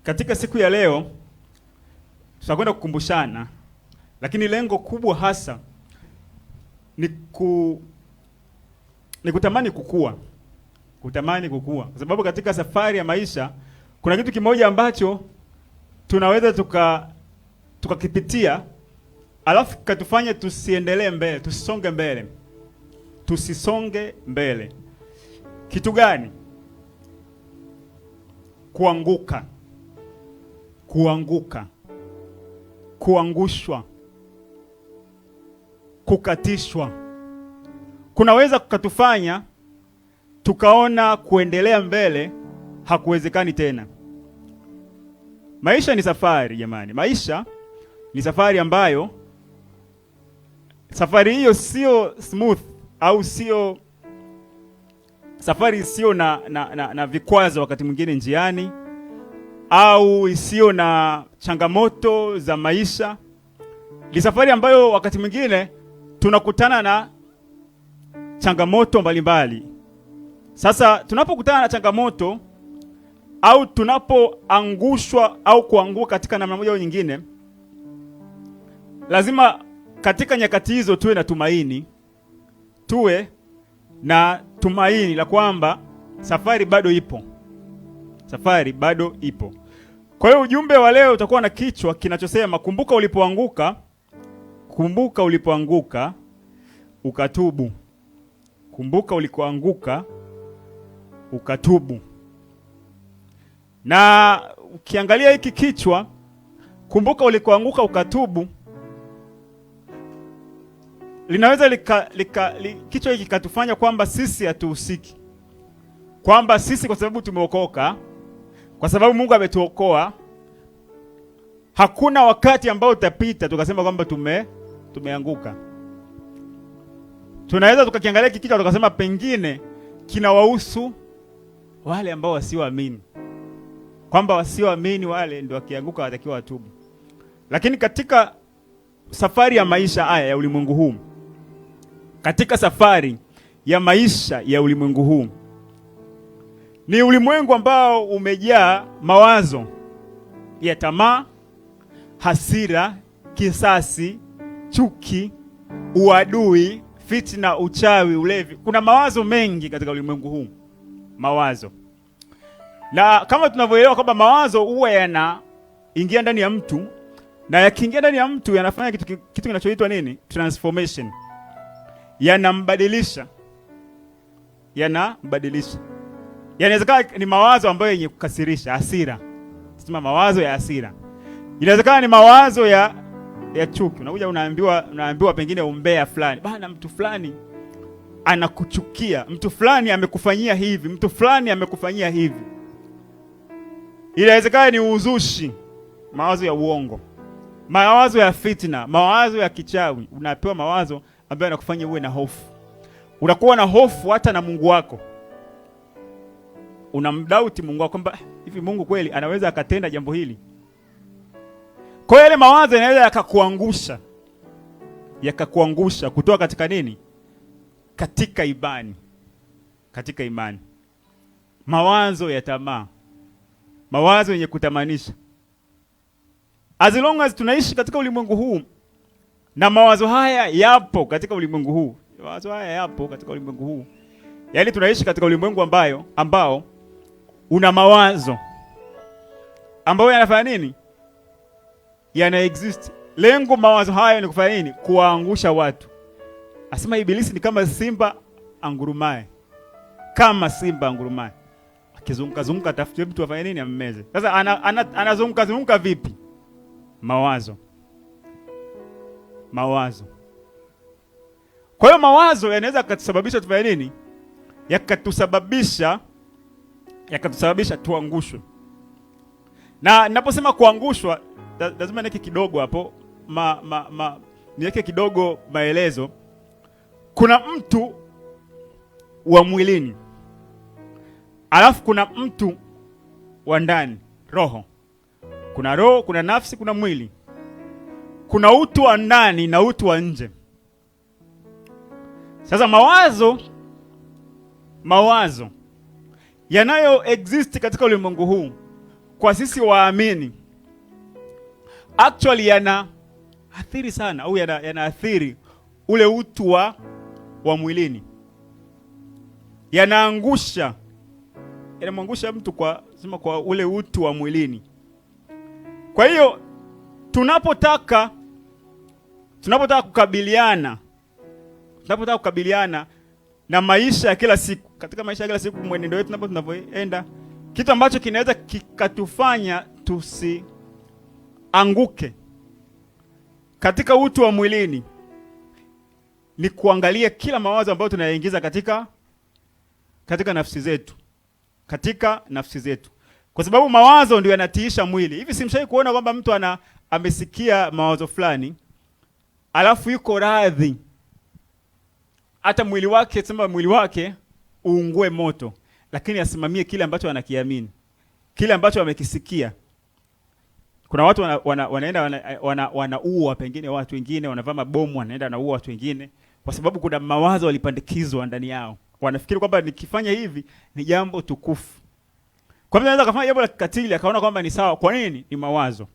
Katika siku ya leo tutakwenda kukumbushana, lakini lengo kubwa hasa ni kutamani kukua. Kutamani kukua. Kwa sababu katika safari ya maisha kuna kitu kimoja ambacho tunaweza tukakipitia alafu katufanye tusiendelee mbele, tusisonge mbele. Kitu gani? Kuangushwa, kukatishwa kunaweza kukatufanya tukaona kuendelea mbele hakuwezekani tena. Maisha ni safari jamani. Maisha ni safari ambayo safari hiyo sio smooth au sio safari isiyo na vikwazo wakati mwingine njiani, au isiyo na changamoto za maisha. Ni safari ambayo wakati mwingine tunakutana na changamoto mbalimbali. Sasa tunapokutana na changamoto au tunapoangushwa au kuanguka katika namna moja au nyingine, lazima katika nyakati hizo tuwe na tumaini la kwamba safari bado ipo. Kwa hiyo ujumbe wa leo utakuwa na kichwa kinachosema kumbuka ulipoanguka ukatubu. Kumbuka ulikoanguka ukatubu. Na ukiangalia hiki kichwa, kumbuka ulikoanguka ukatubu, linaweza kichwa hiki kikatufanya kwamba sisi hatuhusiki, kwamba sisi kwa sababu tumeokoka, kwa sababu Mungu ametuokoa, hakuna wakati ambao utapita tukasema kwamba tumeanguka. Tunaweza tukakiangalia hiki kichwa tukasema pengine kinawahusu wale ambao wasioamini, kwamba wasioamini wale ndio wakianguka watakiwa watubu. Lakini katika safari ya maisha haya ya ulimwengu huu, katika safari ya maisha ya ulimwengu huu, ni ulimwengu ambao umejaa mawazo ya tamaa, hasira, kisasi, chuki, uadui, fitina, uchawi, ulevi. Kuna mawazo mengi katika ulimwengu huu. Mawazo. Na kama tunavyoelewa kwamba mawazo huwa yanaingia ndani ya mtu, na yakiingia ndani ya mtu yanafanya kitu kinachoitwa nini? Transformation. Yanambadilisha. Inawezekana ni mawazo ambayo yenye kukasirisha, hasira. Sema mawazo ya hasira. Inawezekana ni mawazo ya chuki. Unakuja unaambiwa pengine umbea fulani. Bana, mtu fulani anakuchukia. Mtu fulani amekufanyia hivi. Mtu fulani amekufanyia hivi. Inawezekana ni uzushi, mawazo ya uongo, mawazo ya fitina, mawazo ya kichawi. Unapewa mawazo ambayo yanakufanya uwe na hofu. Unakuwa na hofu hata na Mungu wako. Unamdauti Mungu wako kwamba hivi Mungu kweli anaweza akatenda jambo hili? Kwa hiyo yale mawazo yanaweza yakakuangusha kutoka katika nini? Katika imani. Mawazo ya tamaa, mawazo yenye kutamanisha. As long as tunaishi katika ulimwengu huu na mawazo haya yapo katika ulimwengu huu, yaani tunaishi katika ulimwengu ambao una mawazo ambayo yanafanya nini? Yana exist. Lengo mawazo haya ni kufanya nini? Kuwaangusha watu. Asema Ibilisi ni kama simba angurumaye. Akizunguka atafutie mtu afanye nini? Ammeze. Sasa anazunguka vipi? Mawazo. Kwa hiyo mawazo yanaweza kutusababisha tufanye nini? Yakatusababisha tuangushwe. Na ninaposema kuangushwa, lazima niweke kidogo hapo niweke kidogo maelezo. Kuna mtu wa mwilini, alafu kuna mtu wa ndani, roho. Kuna roho, kuna nafsi, kuna mwili. Kuna utu wa ndani na utu wa nje. Sasa mawazo yanayo exist katika ulimwengu huu kwa sisi waamini actually yanaathiri sana, au yanaathiri ule utu wa mwilini. Yanamwangusha mtu kwa ule utu wa mwilini. Kwa hiyo tunapotaka kukabiliana na maisha ya kila siku, katika maisha ya kila siku, mwenendo wetu tunavyoenda, kitu ambacho kinaweza kikatufanya tusianguke katika utu wa mwilini ni kuangalia kila mawazo ambayo tunayaingiza katika nafsi zetu, kwa sababu mawazo ndio yanatiisha mwili. Hivi simshai kuona kwamba mtu amesikia mawazo fulani alafu yuko radhi hata mwili wake uungue moto, lakini asimamie kile ambacho anakiamini, kile ambacho amekisikia. Kuna watu wanaenda wanaua pengine watu wengine, wanavaa mabomu, wanaenda wanaua watu wengine kwa sababu kuna mawazo walipandikizwa ndani yao. Wanafikiri kwamba nikifanya hivi ni jambo tukufu. Kwa hivyo anaweza kufanya jambo la kikatili akaona kwamba ni sawa. Kwa nini? Ni mawazo.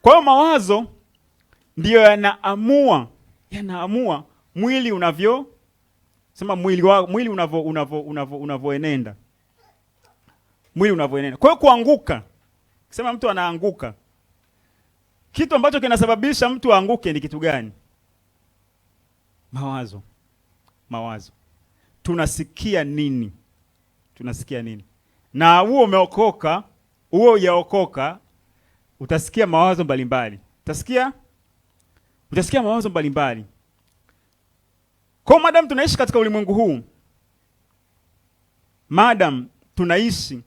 Kwa hiyo mawazo ndiyo yanaamua mwili unavyoenenda. Kwa hiyo kuanguka, sema mtu anaanguka, kitu ambacho kinasababisha mtu aanguke ni kitu gani? Mawazo. Tunasikia nini? Na huo umeokoka, huo hujaokoka, utasikia mawazo mbalimbali. Utasikia mawazo mbalimbali. Kwa madam tunaishi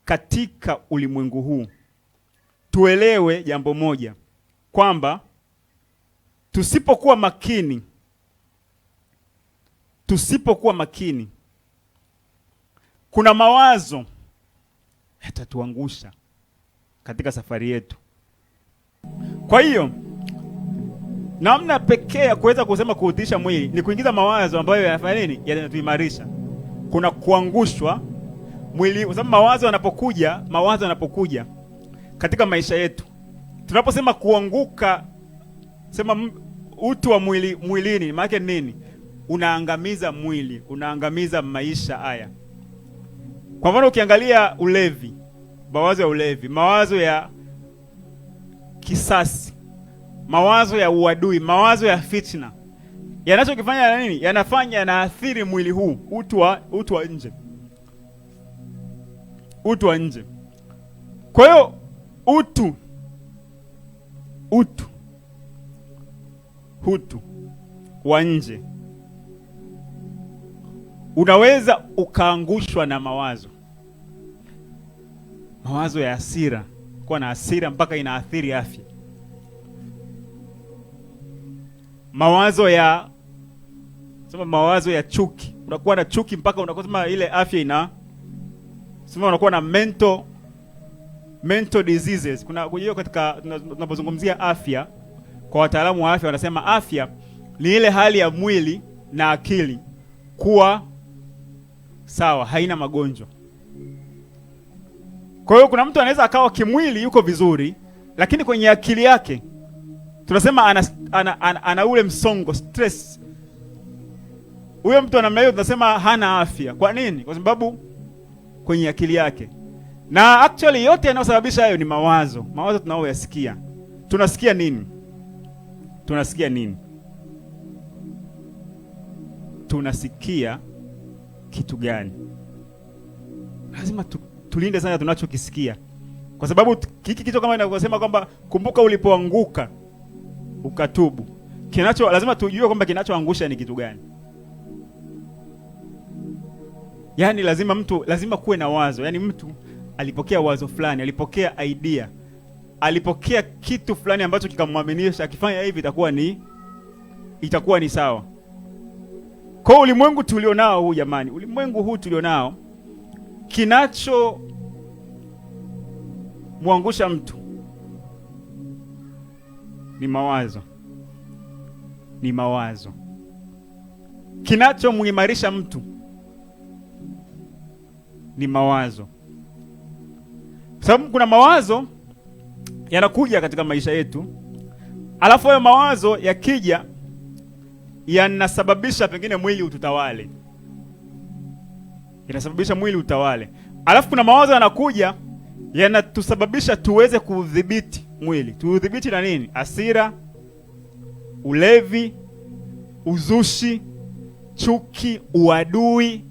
katika ulimwengu huu, tuelewe jambo moja, kwamba tusipokuwa makini, kuna mawazo yatatuangusha katika safari yetu. Kwa hiyo namna pekee ya kuweza kusema kuudhisha mwili ni kuingiza mawazo ambayo yanafanya nini? Yanatuimarisha. Kuna kuangushwa mwili, kwa sababu mawazo yanapokuja katika maisha yetu. Tunaposema kuanguka, sema utu wa mwilini, maana nini? Unaangamiza mwili, unaangamiza maisha haya. Kwa mfano ukiangalia ulevi, mawazo ya ulevi, mawazo ya kisasi, mawazo ya uadui, mawazo ya fitna, yanachokifanya nini? Yanaathiri mwili huu, utu wa nje. Kwa hiyo utu wa nje unaweza ukaangushwa na mawazo ya hasira, kuwa na hasira mpaka inaathiri afya. Mawazo ya chuki, unakuwa na chuki mpaka unakuwa ile afya unakuwa na mental diseases. Kuna hiyo katika tunapozungumzia afya, kwa wataalamu wa afya wanasema afya ni ile hali ya mwili na akili kuwa sawa, haina magonjwa. Kwa hiyo kuna mtu anaweza akawa kimwili yuko vizuri, lakini kwenye akili yake tunasema ana ule msongo, stress. Huyo mtu namna hiyo tunasema hana afya. Kwa nini? Kwa sababu kwenye akili yake. Na actually yote yanayosababisha hayo ni mawazo tunayoyasikia. Tunasikia nini? Tunasikia kitu gani? Lazima tulinde sana tunachokisikia, kwa sababu hiki kitu kama inavyosema kwamba kumbuka ulipoanguka ukatubu. Lazima tujue kwamba kinachoangusha ni kitu gani. Yaani lazima kuwe na wazo. Yaani mtu alipokea wazo fulani, alipokea idea, alipokea kitu fulani ambacho kikamwaminisha akifanya hivi itakuwa ni sawa. Kwa ulimwengu tulionao huu jamani, kinacho muangusha mtu ni mawazo. Kinacho muimarisha mtu ni mawazo. sababu kuna mawazo yanakuja katika maisha yetu, alafu hayo mawazo yakija yanasababisha pengine mwili ututawale, inasababisha mwili utawale. Alafu kuna mawazo yanakuja yanatusababisha tuweze kudhibiti mwili. Tudhibiti na nini? Hasira, ulevi, uzushi, chuki, uadui,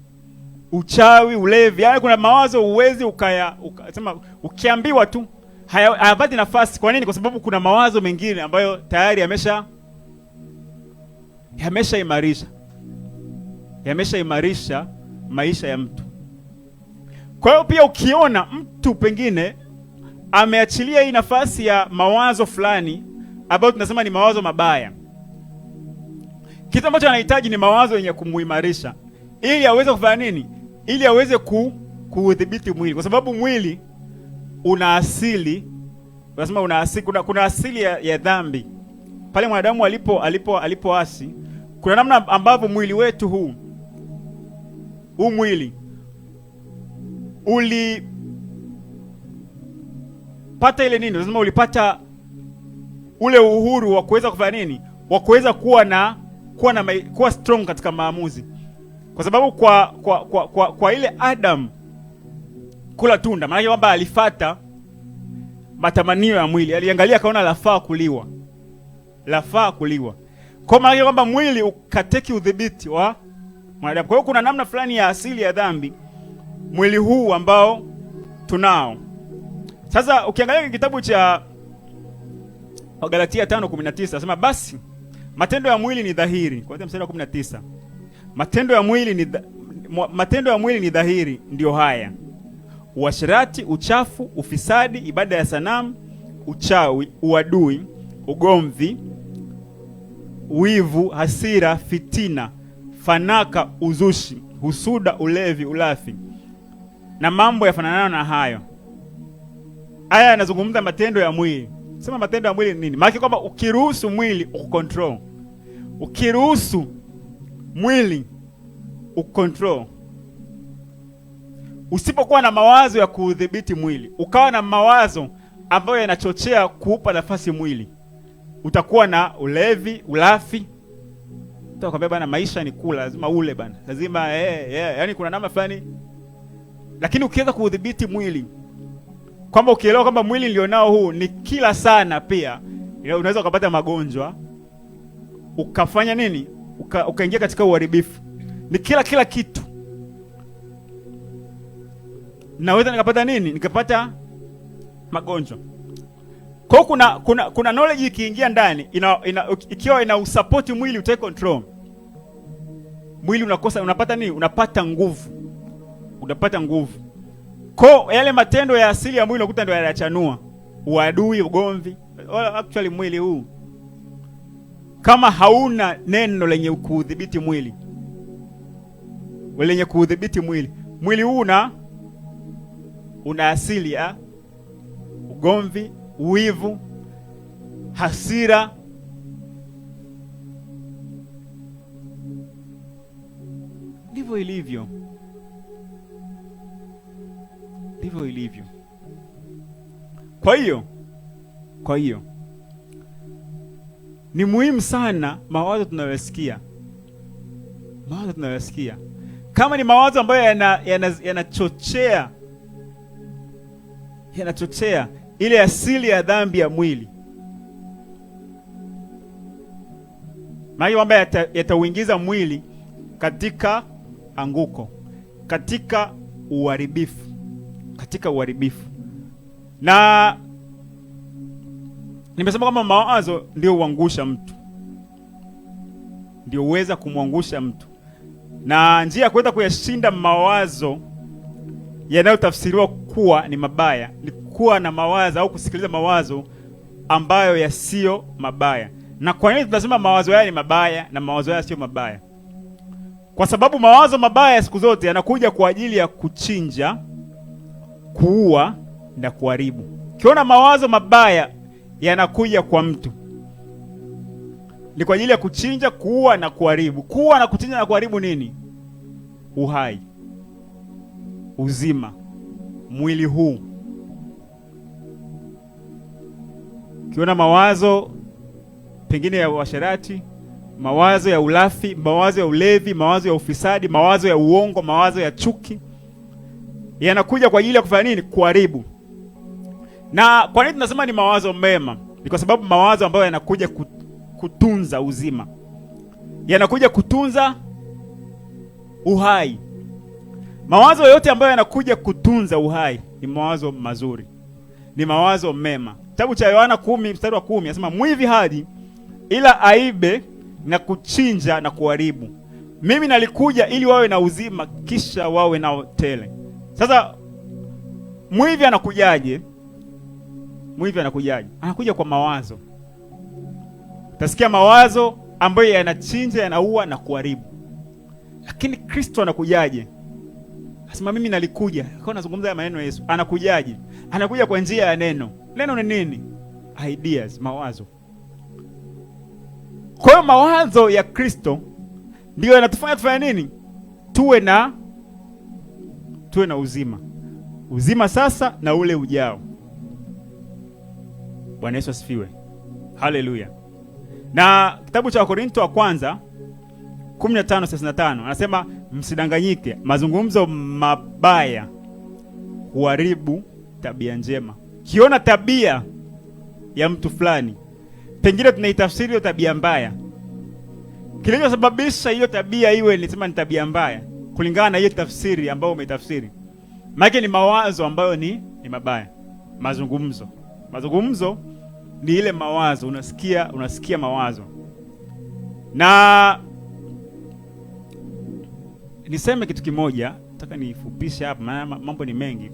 uchawi, ulevi. Yaani kuna mawazo uwezi ukasema ukiambiwa tu hayapati nafasi. Kwa nini? Kwa sababu kuna mawazo mengine ambayo tayari yameshaimarisha maisha ya mtu. Kwa hiyo pia ukiona mtu pengine ameachilia hii nafasi ya mawazo fulani ambayo tunasema ni mawazo mabaya, kitu ambacho anahitaji ni mawazo yenye kumuimarisha ili aweze kufanya nini? Ili aweze kuudhibiti mwili, kwa sababu mwili una asili, unasema una asili, kuna asili ya dhambi. Pale mwanadamu alipoasi, kuna namna ambavyo mwili wetu huu mwili ulipata ile nini, lazima ulipata ule uhuru wa kuweza kufanya nini, wa kuweza kuwa strong katika maamuzi, kwa sababu kwa ile Adam kula tunda, maana kwamba alifata matamanio ya mwili, aliangalia akaona lafaa kuliwa. Kwa maana kwamba mwili ukateki udhibiti wa mwanadamu. Kwa hiyo kuna namna fulani ya asili ya dhambi mwili huu ambao tunao. Sasa ukiangalia kitabu cha Galatia 5:19 nasema basi matendo ya mwili ni dhahiri. Kwa mstari wa 19. Matendo ya mwili ni dhahiri, ndio haya: uasherati, uchafu, ufisadi, ibada ya sanamu, uchawi, uadui, ugomvi, wivu, hasira, fitina, fanaka, uzushi, husuda, ulevi, ulafi na mambo yafananayo na hayo. Haya yanazungumza matendo ya mwili. Sema matendo ya mwili ni nini? Maana kwamba ukiruhusu mwili ukontrol, ukiruhusu mwili ukontrol, usipokuwa na mawazo ya kudhibiti mwili, ukawa na mawazo ambayo yanachochea kuupa nafasi mwili, utakuwa na ulevi, ulafi. Utakwambia bana, maisha ni kula, lazima ule bana, lazima yani kuna namna fulani. Lakini ukiweza kudhibiti mwili, kwamba ukielewa kwamba mwili nilionao huu ni kila sana, pia unaweza ukapata magonjwa, ukafanya nini, ukaingia katika uharibifu. Ni kila kitu. Naweza nikapata nini? Nikapata magonjwa. Kwa hiyo kuna knowledge ikiingia ndani, ikiwa ina usupport mwili utake control, mwili unapata nini? Unapata nguvu. Kwa yale matendo ya asili ya mwili unakuta ndio yanachanua uadui, ugomvi. Actually mwili huu kama hauna neno lenye kudhibiti mwili, lenye kudhibiti mwili huu una asili ya ugomvi, uwivu, hasira, ndivyo ilivyo. Kwa hiyo ni muhimu sana mawazo tunayosikia. Kama ni mawazo ambayo yanachochea ile asili ya dhambi ya mwili, maana kwamba yatauingiza mwili katika anguko, katika uharibifu. Na nimesema kama mawazo ndio huangusha mtu, ndio uweza kumwangusha mtu. Na njia ya kuweza kuyashinda mawazo yanayotafsiriwa kuwa ni mabaya ni kuwa na mawazo au kusikiliza mawazo ambayo yasiyo mabaya. Na kwa nini tunasema mawazo haya ni mabaya na mawazo haya sio mabaya? Kwa sababu mawazo mabaya siku zote yanakuja kwa ajili ya kuchinja, kuua na kuharibu. Kiona mawazo mabaya yanakuja kwa mtu, ni kwa ajili ya kuchinja, kuua na kuharibu. Kuua na kuchinja na kuharibu nini? Uhai, uzima, mwili huu. Ukiona mawazo pengine ya uasherati, mawazo ya ulafi, mawazo ya ulevi, mawazo ya ufisadi, mawazo ya uongo, mawazo ya chuki, yanakuja kwa ajili ya kufanya nini? Kuharibu. Na kwa nini tunasema ni mawazo mema? Ni kwa sababu mawazo ambayo yanakuja kutunza uzima, yanakuja kutunza uhai. Mawazo yote ambayo yanakuja kutunza uhai ni mawazo mazuri, ni mawazo mema. Kitabu cha Yohana 10:10 anasema, mwivi haji ila aibe na kuchinja na kuharibu. Mimi nalikuja ili wawe na uzima, kisha wawe nao tele. Sasa mwivi anakujaje? Mwivi anakujaje? Anakuja kwa mawazo. Utasikia mawazo ambayo yanachinja, yanaua na kuharibu. Lakini Kristo anakujaje? Anasema mimi nalikuja. Kwa nazungumza ya maneno ya Yesu. Anakujaje? Anakuja kwa njia ya neno. Neno ni nini? Ideas, mawazo. Kwa hiyo mawazo ya Kristo ndio yanatufanya tufanye nini? Tuwe na uzima. Uzima sasa na ule ujao. Bwana Yesu asifiwe. Haleluya. Na kitabu cha Wakorintho wa kwanza 15:35 anasema, msidanganyike, mazungumzo mabaya huharibu tabia njema. Kiona tabia ya mtu fulani, pengine tunaitafsiri hiyo tabia mbaya. Kilichosababisha hiyo tabia iwe nisema ni tabia mbaya kulingana na hiyo tafsiri ambayo umetafsiri, maana ni mawazo ambayo ni mabaya. Mazungumzo ni ile mawazo, unasikia mawazo. Na niseme kitu kimoja, nataka nifupishe hapa maana mambo ni mengi,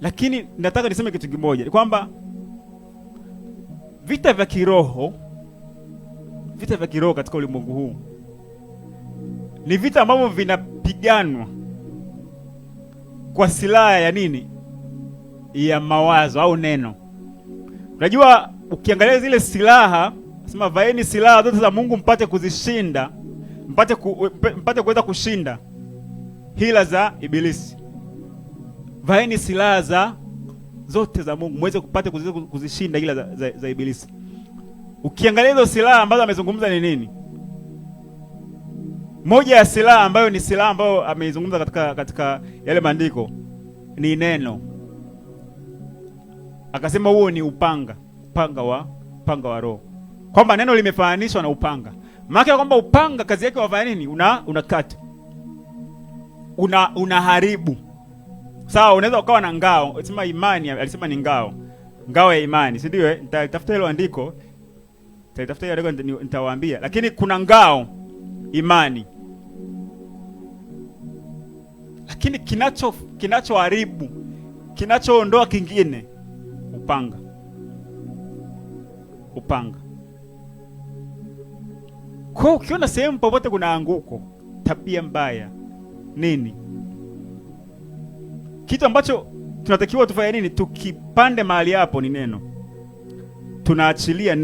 lakini nataka niseme kitu kimoja, kwamba vita vya kiroho katika ulimwengu huu ni vita ambavyo vinapiganwa kwa silaha ya nini? Ya mawazo au neno. Unajua, ukiangalia zile silaha, nasema vaeni silaha zote za Mungu mpate kuzishinda, mpate kuweza kushinda hila za ibilisi. Vaeni silaha zote za Mungu muweze kupata kuzishinda hila za ibilisi. Ukiangalia hizo silaha ambazo amezungumza ni nini? Moja ya silaha ambayo ni silaha ambayo ameizungumza katika yale maandiko ni neno. Akasema huo ni upanga wa Roho. Kwamba neno limefananishwa na upanga. Maana kwamba upanga kazi yake wafanya nini? Unakata. Unaharibu. Sawa, unaweza ukawa na ngao. Sema imani, alisema ni ngao. Ngao ya imani, si ndio? Nitafuta hilo andiko. Nitawaambia. Lakini kuna ngao imani. Lakini kinachoharibu, kinachoondoa kingine, upanga. Kwa ukiona sehemu popote kuna anguko, tabia mbaya, nini? Kitu ambacho tunatakiwa tufanye nini? Tukipande mahali hapo ni neno. Tunaachilia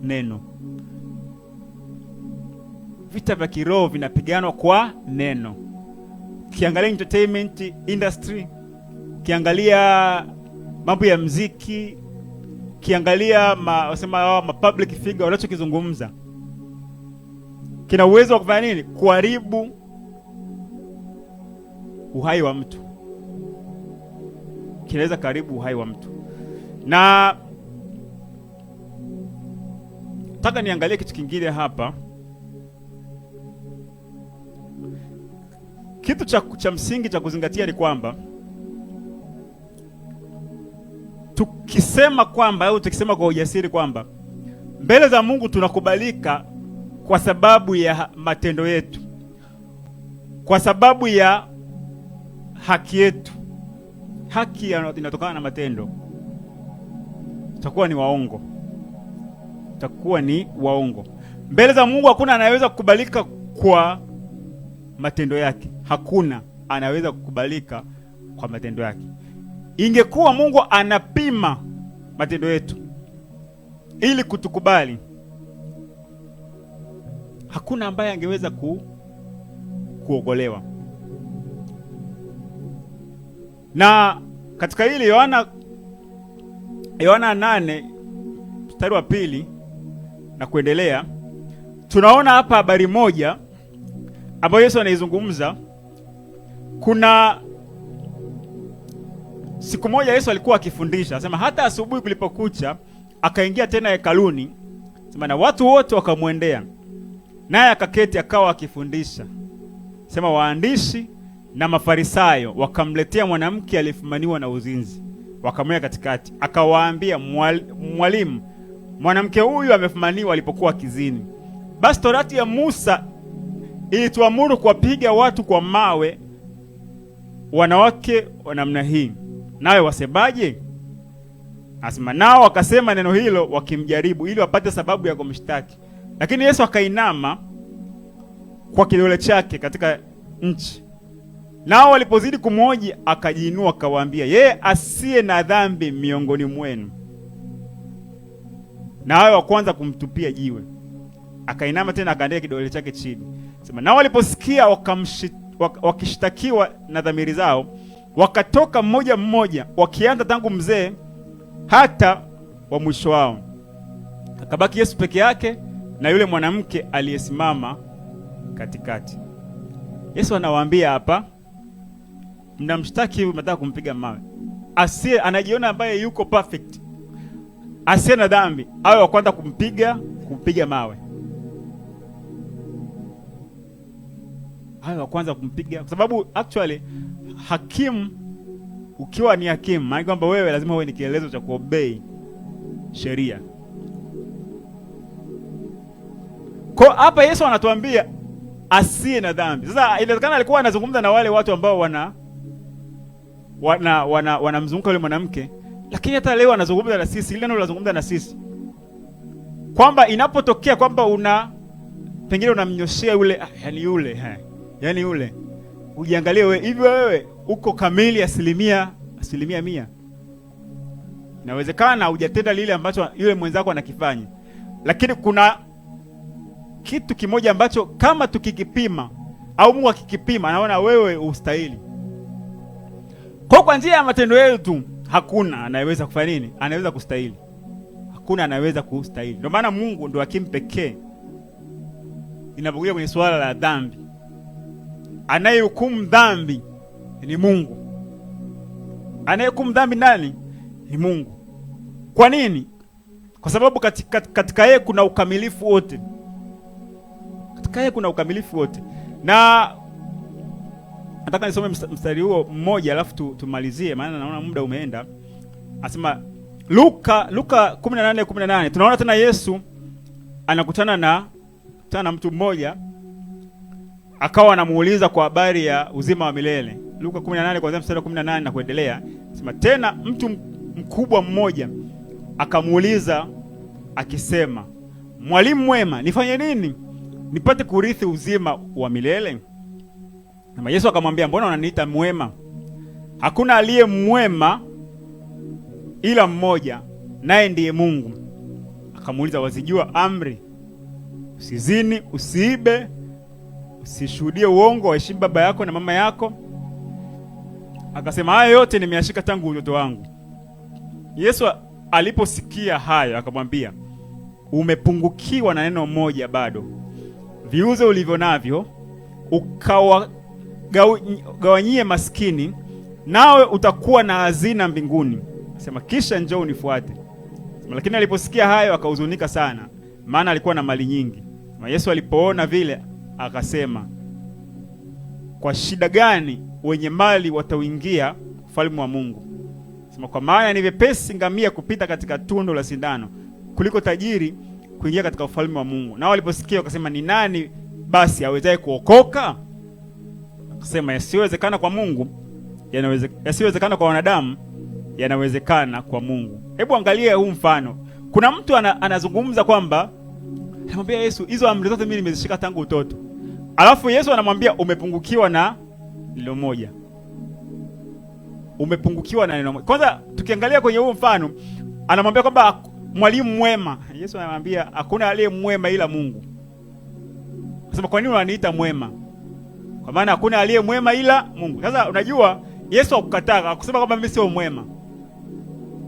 neno. Vita vya kiroho vinapiganwa kwa neno. Ukiangalia entertainment industry, ukiangalia mambo ya muziki, ukiangalia wasema public figure wanachokizungumza, kina uwezo wa kufanya nini? Kuharibu uhai wa mtu. Kinaweza karibu uhai wa mtu. Na nataka niangalie kitu kingine hapa. Kitu cha msingi cha kuzingatia ni kwamba tukisema kwamba au tukisema kwa ujasiri kwamba mbele za Mungu tunakubalika kwa sababu ya matendo yetu, kwa sababu ya haki yetu, haki inatokana na matendo, tutakuwa ni waongo. Mbele za Mungu hakuna anayeweza kukubalika kwa matendo yake. Hakuna anaweza kukubalika kwa matendo yake. Ingekuwa Mungu anapima matendo yetu ili kutukubali, hakuna ambaye angeweza kuokolewa. Na katika hili Yohana Yohana 8 mstari wa 2 na kuendelea, tunaona hapa habari moja ambayo Yesu anaizungumza. Kuna siku moja Yesu alikuwa akifundisha, anasema hata asubuhi kulipokucha akaingia tena hekaluni, sema na watu wote wakamwendea, naye akaketi akawa akifundisha. Sema waandishi na Mafarisayo wakamletea mwanamke aliyefumaniwa na uzinzi, wakamweka katikati, akawaambia, mwalimu, mwanamke huyu amefumaniwa alipokuwa kizini. Basi torati ya Musa ilituamuru kuwapiga watu kwa mawe wanawake wa namna hii, nawe wasemaje? Asema nao wakasema neno hilo wakimjaribu ili wapate sababu ya kumshtaki. Lakini Yesu akainama kwa kidole chake katika nchi, nao walipozidi kumhoji akajiinua akawaambia, yeye asiye na dhambi miongoni mwenu na awe wa kwanza kumtupia jiwe. Akainama tena akaandika kidole chake chini. Sema nao waliposikia wakishtakiwa na dhamiri zao, wakatoka mmoja mmoja, wakianza tangu mzee hata wa mwisho wao. Akabaki Yesu peke yake na yule mwanamke aliyesimama katikati. Yesu anawaambia hapa, mnamshtaki, mnataka kumpiga mawe. Asiye anajiona ambaye yuko perfect, asiye na dhambi, awe wa kwanza kumpiga mawe. Awe wa kwanza kumpiga, kwa sababu actually hakimu, ukiwa ni hakimu, maana kwamba wewe lazima uwe ni kielezo cha kuobey sheria. Kwa hapa Yesu anatuambia asiye na dhambi. Sasa inawezekana alikuwa anazungumza na wale watu ambao wanamzunguka yule mwanamke, lakini hata leo anazungumza na sisi. Ile neno lazungumza na sisi kwamba inapotokea kwamba pengine unamnyoshea yule yani yule ujiangalie wewe, hivi wewe uko kamili asilimia 100? Inawezekana hujatenda lile ambacho yule mwenzako anakifanya, lakini kuna kitu kimoja ambacho kama tukikipima au Mungu akikipima anaona wewe ustahili. Kwa njia ya matendo yetu hakuna anayeweza kufanya nini? Anaweza kustahili. Hakuna anayeweza kustahili. Ndio maana Mungu ndio hakimu pekee inapokuja kwenye swala la dhambi. Anayehukumu dhambi ni Mungu. Anayehukumu dhambi nani? Ni Mungu. Kwa nini? Kwa sababu katika yeye kuna ukamilifu wote. Katika yeye kuna ukamilifu wote. Na nataka nisome mstari huo mmoja alafu tumalizie, maana naona muda umeenda. Anasema Luka 18:18, tunaona tena Yesu anakutana na mtu mmoja, akawa anamuuliza kwa habari ya uzima wa milele. Luka 18 kuanzia mstari wa 18 na kuendelea. Anasema tena mtu mkubwa mmoja akamuuliza akisema, mwalimu mwema, nifanye nini nipate kurithi uzima wa milele? Na Yesu akamwambia, mbona unaniita mwema? Hakuna aliye mwema ila mmoja, naye ndiye Mungu. Akamuuliza, wazijua amri? Usizini, usiibe, usishuhudie uongo, waheshimu baba yako na mama yako. Akasema, haya yote nimeyashika tangu utoto wangu. Yesu aliposikia hayo akamwambia, umepungukiwa na neno moja bado. Viuze ulivyo navyo ukawagawanyie maskini, nawe utakuwa na hazina mbinguni. Sema kisha njoo unifuate. Lakini aliposikia hayo akahuzunika sana, maana alikuwa na mali nyingi. Yesu alipoona vile akasema, kwa shida gani wenye mali watauingia ufalme wa Mungu? Sema kwa maana ni vyepesi ngamia kupita katika tundu la sindano kuliko tajiri kuingia katika ufalme wa Mungu. Nao waliposikia wakasema, ni nani basi awezaye kuokoka? Akasema, yasiwezekana kwa Mungu yasiwezekana kwa wanadamu yanawezekana kwa Mungu. Hebu angalia huu mfano. Kuna mtu anazungumza kwamba anamwambia Yesu, hizo amri zote mimi nimezishika tangu utoto. Alafu Yesu anamwambia umepungukiwa na neno moja. Umepungukiwa na neno moja. Kwanza tukiangalia kwenye huu mfano, anamwambia kwamba mwalimu mwema. Yesu anamwambia hakuna aliye mwema ila Mungu. Anasema kwa nini unaniita mwema? Kwa maana hakuna aliye mwema ila Mungu. Sasa unajua Yesu hakukataa, hakusema kwamba mimi sio mwema.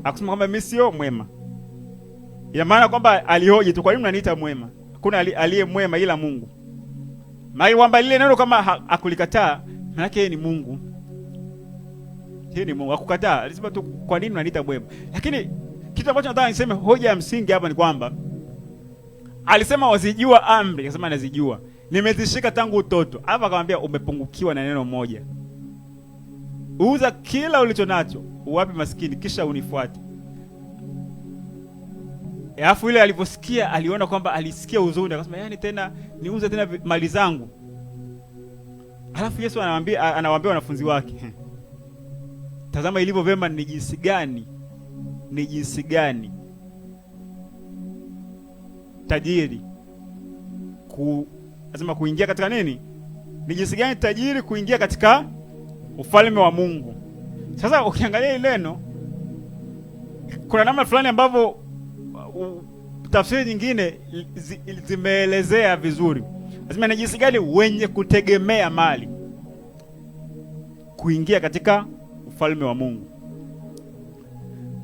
Akusema kwamba mimi sio mwema. Ina maana kwamba alihoji tu, kwa nini mnaniita mwema? Hakuna aliye mwema ila Mungu. Maana kwamba lile neno kama hakulikataa, maana yake ni Mungu. Yeye ni Mungu, hakukataa. Alisema tu kwa nini mnaniita mwema? Lakini kitu ambacho nataka niseme, hoja ya msingi hapa ni kwamba alisema wazijua amri, akasema nazijua. Nimezishika tangu utoto. Hapa akamwambia umepungukiwa na neno moja. Uza kila ulicho nacho, uwape maskini, kisha unifuate. Alafu ile aliposikia aliona kwamba alisikia huzuni, akasema yani tena niuze tena mali zangu. Alafu Yesu anawaambia wanafunzi wake, tazama ilivyo vema ni jinsi gani tajiri lazima kuingia katika nini? Ni jinsi gani tajiri kuingia katika ufalme wa Mungu. Sasa ukiangalia ile neno, kuna namna fulani ambavyo tafsiri nyingine zimeelezea vizuri. Lazima ni jinsi gani wenye kutegemea mali kuingia katika ufalme wa Mungu.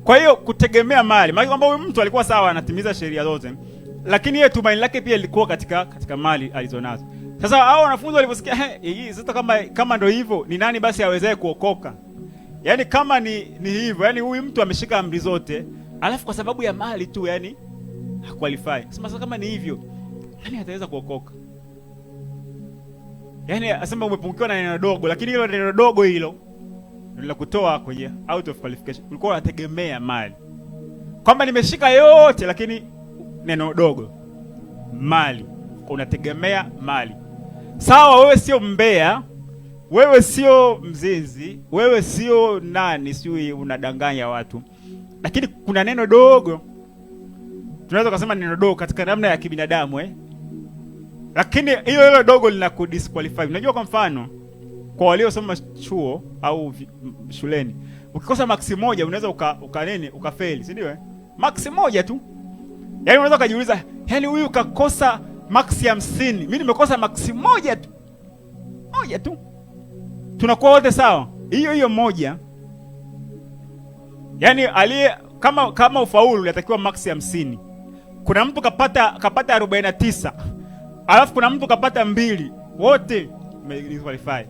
Kwa hiyo kutegemea mali, maana kwamba huyu mtu alikuwa sawa anatimiza sheria zote, lakini yeye tumaini lake pia lilikuwa katika mali alizonazo. Sasa hao wanafunzi waliposikia sasa kama ndio hivyo, ni nani basi awezaye kuokoka? Yaani kama ni hivyo, yaani huyu mtu ameshika amri zote, alafu kwa sababu ya mali tu yani hakualify. Sasa kama ni hivyo, nani ataweza kuokoka? Yaani asema umepungukiwa na neno dogo, lakini hilo neno dogo hilo ndio la kutoa kwenye out of qualification. Ulikuwa unategemea mali. Kwamba nimeshika yote lakini neno dogo. Mali. Unategemea mali. Sawa, wewe sio mbea, wewe sio mzinzi, wewe sio nani, sio unadanganya watu. Lakini kuna neno dogo. Tunaweza kusema neno dogo katika namna ya kibinadamu Lakini hilo dogo linakudisqualify. Unajua kwa mfano, kwa waliosoma chuo au shuleni, ukikosa maksi moja unaweza ukafeli, si ndio Maksi moja tu. Yaani unaweza kujiuliza, yaani huyu kakosa maksi 50, mimi nimekosa maksi moja tu. Moja tu. Tunakuwa wote sawa. Hiyo moja. Yaani kama ufaulu unatakiwa maksi 50. Kuna mtu kapata 49. Alafu kuna mtu kapata 2. Wote qualify.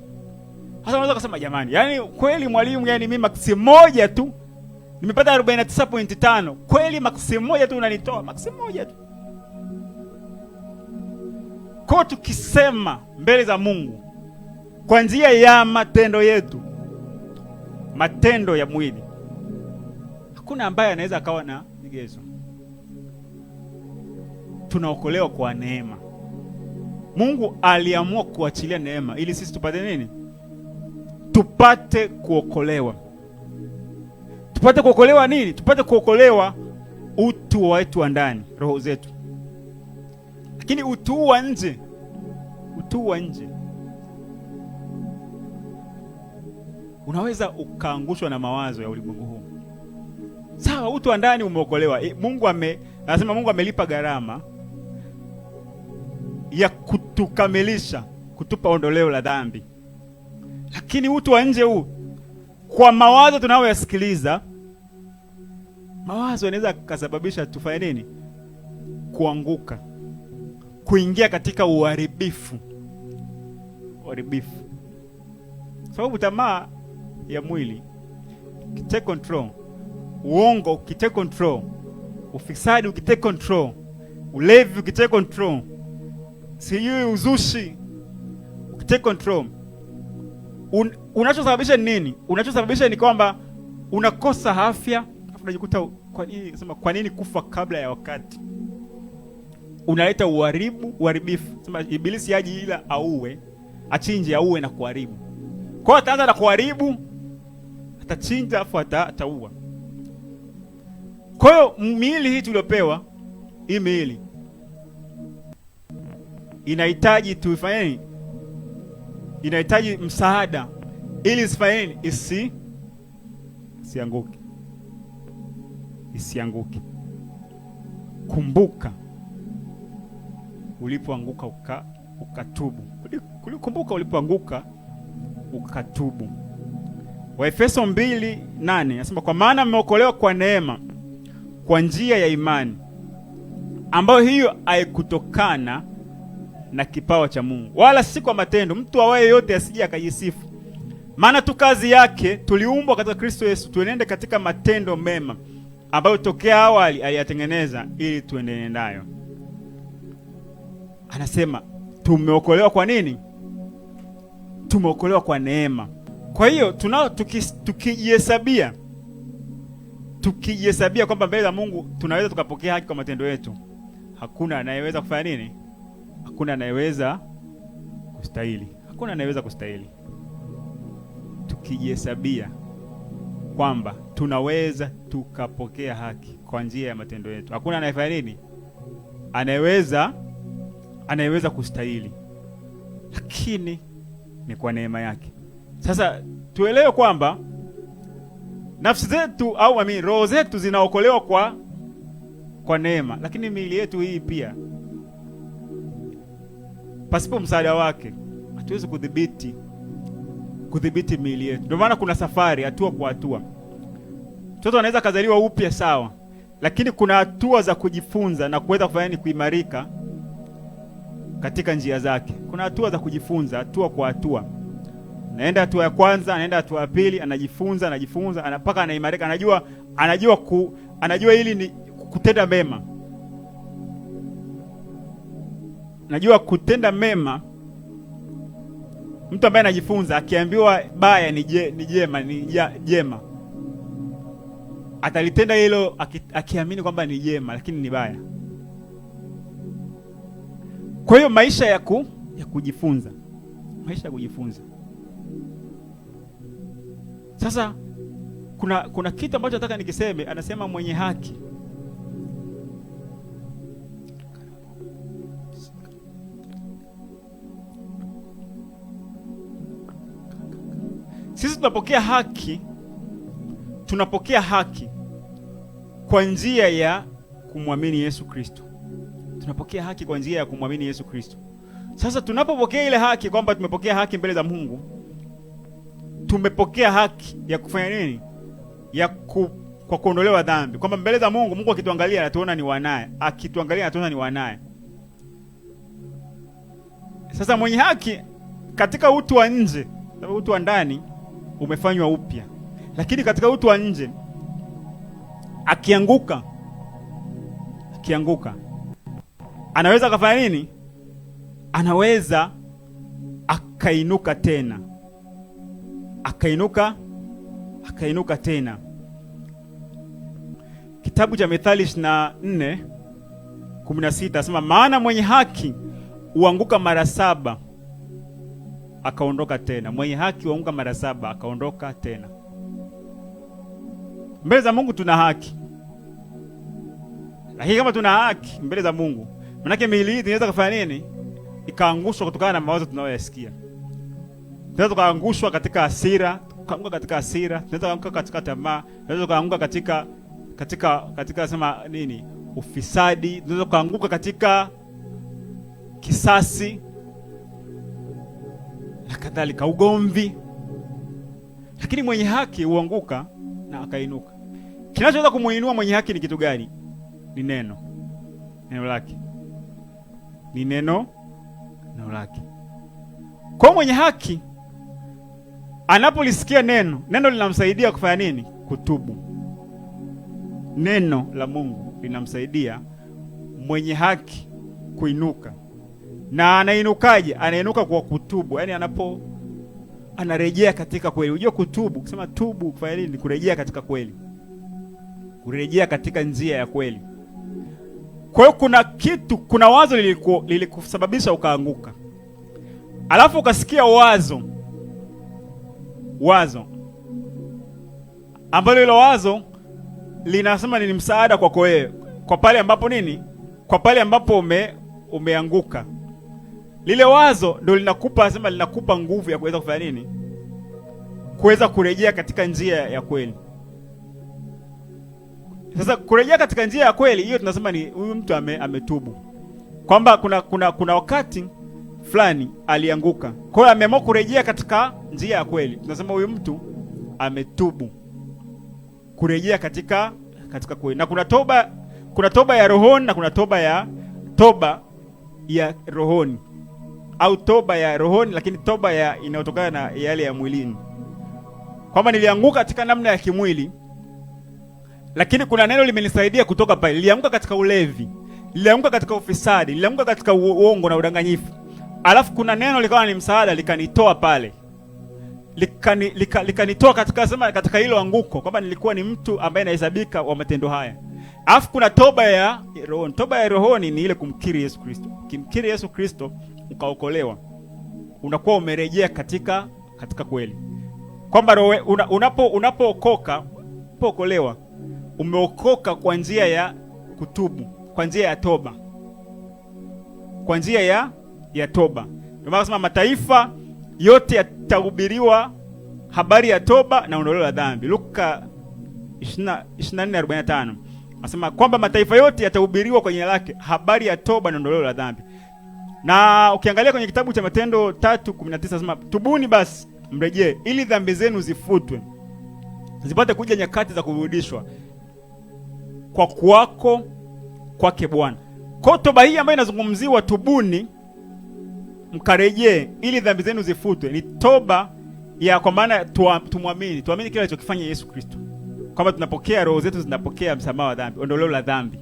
Sasa unaweza kusema jamani, yaani kweli mwalimu, yaani mimi maksi moja tu nimepata 49.5. Kweli maksi moja tu unanitoa, maksi moja tu. Kwa tukisema mbele za Mungu kwa njia ya matendo yetu, matendo ya mwili, hakuna ambaye anaweza akawa na vigezo. Tunaokolewa kwa neema. Mungu aliamua kuachilia neema ili sisi tupate nini? Tupate kuokolewa. Tupate kuokolewa nini? Tupate kuokolewa utu wetu wa ndani, roho zetu. Lakini utu wa nje, unaweza ukaangushwa na mawazo ya ulimwengu huu. Sawa, utu wa ndani umeokolewa. Anasema Mungu amelipa gharama ya kutukamilisha, kutupa ondoleo la dhambi. Lakini utu wa nje huu, kwa mawazo tunayoyasikiliza, mawazo yanaweza kusababisha tufanye nini? Kuanguka, kuingia katika uharibifu. Sababu tamaa ya mwili ukitake control, uongo ukitake control, ufisadi ukitake control, ulevi ukitake control, sijui uzushi ukitake control, unachosababisha nini? Unachosababisha ni kwamba unakosa afya. Unajikuta kwa nini kufa kabla ya wakati? Unaleta uharibifu. Sema ibilisi haji ila auwe, achinje, auwe na kuharibu. Kwa hiyo ataanza na kuharibu, atachinja afu ataua. Kwa hiyo miili hii tuliopewa, hii miili inahitaji tufanye nini? Inahitaji msaada ili isifanye nini? Isianguke. Kumbuka ulipoanguka ukatubu. Kumbuka ulipoanguka ukatubu. Waefeso 2:8 nasema, kwa maana mmeokolewa kwa neema, kwa njia ya imani, ambayo hiyo haikutokana na kipawa cha Mungu, wala si kwa matendo, mtu awaye yote asije akajisifu. Maana tu kazi yake tuliumbwa katika Kristo Yesu tuenende katika matendo mema, ambayo tokea awali aliyatengeneza ili tuendelee nayo. Anasema tumeokolewa kwa nini? Tumeokolewa kwa neema. Kwa hiyo tukijihesabia kwamba mbele za Mungu tunaweza tukapokea haki kwa matendo yetu, hakuna anayeweza kufanya nini? Hakuna anayeweza kustahili. Hakuna anayeweza kustahili. Tukijihesabia kwamba tunaweza tukapokea haki kwa njia ya matendo yetu, hakuna anayefanya nini? Anayeweza kustahili, lakini ni kwa neema yake. Sasa tuelewe kwamba nafsi zetu au roho zetu zinaokolewa kwa neema, lakini miili yetu hii pia, pasipo msaada wake hatuwezi kudhibiti miili yetu. Ndio maana kuna safari, hatua kwa hatua. Mtoto anaweza kazaliwa upya, sawa, lakini kuna hatua za kujifunza na kuweza kufanya ni kuimarika katika njia zake. Kuna hatua za kujifunza, hatua kwa hatua. Naenda hatua ya kwanza, anaenda hatua ya pili, anajifunza mpaka anaimarika, anajua hili ni kutenda mema. Najua kutenda mema. Mtu ambaye anajifunza akiambiwa baya ni jema, atalitenda hilo akiamini kwamba ni jema, lakini ni baya. Kwa hiyo maisha ya kujifunza. Sasa kuna kitu ambacho nataka nikiseme. Anasema mwenye haki. Sisi tunapokea haki kwa njia ya kumwamini Yesu Kristo. Tunapokea haki kwa njia ya kumwamini Yesu Kristo. Sasa tunapopokea ile haki, kwamba tumepokea haki mbele za Mungu, tumepokea haki ya kufanya nini? Kwa kuondolewa dhambi. Kwamba mbele za Mungu akituangalia anatuona ni wanaye. Sasa mwenye haki katika utu wa nje, sababu utu wa ndani umefanywa upya, lakini katika utu wa nje akianguka anaweza kufanya nini? Anaweza akainuka tena. Kitabu cha Mithali 24:16 nasema, maana mwenye haki huanguka mara 7 akaondoka tena. Mwenye haki huanguka mara 7 akaondoka tena. Mbele za Mungu tuna haki, lakini kama tuna haki mbele za Mungu, manake miili hii inaweza kufanya nini? Ikaangushwa kutokana na mawazo tunayoyasikia. Tunaweza tukaangushwa katika hasira, tunaweza kuanguka katika tamaa, tunaweza kuanguka katika sema nini? Ufisadi, tunaweza kuanguka katika kisasi na kadhalika, ugomvi. Lakini mwenye haki huanguka na akainuka. Kinachoweza kumuinua mwenye haki ni kitu gani? Ni neno lake. Ni neno lake. Kwa mwenye haki anapolisikia neno linamsaidia kufanya nini? Kutubu. Neno la Mungu linamsaidia mwenye haki kuinuka. Na anainukaje? Anainuka kwa kutubu. Yaani anarejea katika kweli. Unajua kutubu, kusema tubu kufanya nini? Kurejea katika kweli. Kurejea katika njia ya kweli. Kwa hiyo kuna wazo lilikusababisha ukaanguka. Alafu ukasikia wazo ambalo hilo wazo linasema ni msaada kwako wewe kwa pale ambapo nini? Kwa pale ambapo umeanguka. Lile wazo ndio linakupa nguvu ya kuweza kufanya nini? Kuweza kurejea katika njia ya kweli. Sasa kurejea katika njia ya kweli hiyo tunasema ni huyu mtu ametubu. Kwamba kuna wakati fulani alianguka. Kwa hiyo ameamua kurejea katika njia ya kweli. Tunasema huyu mtu ametubu, kurejea katika kweli. Na kuna toba ya rohoni na kuna toba ya rohoni, au toba ya rohoni lakini toba inayotokana na yale ya mwilini, kwamba nilianguka katika namna ya kimwili, lakini kuna neno limenisaidia kutoka pale. Nilianguka katika ulevi, nilianguka katika ufisadi, nilianguka katika uongo na udanganyifu, alafu kuna neno likawa ni msaada, likanitoa pale, likanitoa katika hilo anguko, kwamba nilikuwa ni mtu ambaye anahesabika wa matendo haya. Alafu kuna toba ya rohoni. Toba ya rohoni ni ile kumkiri Yesu Kristo. Ukimkiri Yesu Kristo ukaokolewa, unakuwa umerejea katika kweli, kwamba unapookoka, unapookolewa, umeokoka kwa njia ya kutubu, kwa njia ya toba, kwa njia ya toba. Ndio maana nasema mataifa yote yatahubiriwa habari ya toba na ondoleo la dhambi. Luka 24:45 nasema kwamba mataifa yote yatahubiriwa kwenye lake habari ya toba na ondoleo la dhambi. Na ukiangalia kwenye kitabu cha Matendo 3:19 nasema tubuni basi mrejee, ili dhambi zenu zifutwe, zipate kuja nyakati za kurudishwa kwa kuwako kwake Bwana. Kwa toba hii ambayo inazungumziwa, tubuni mkarejee ili dhambi zenu zifutwe, ni toba ya, kwa maana tuamini kile alichokifanya Yesu Kristo, kwamba tunapokea, roho zetu zinapokea msamaha wa dhambi, ondoleo la dhambi.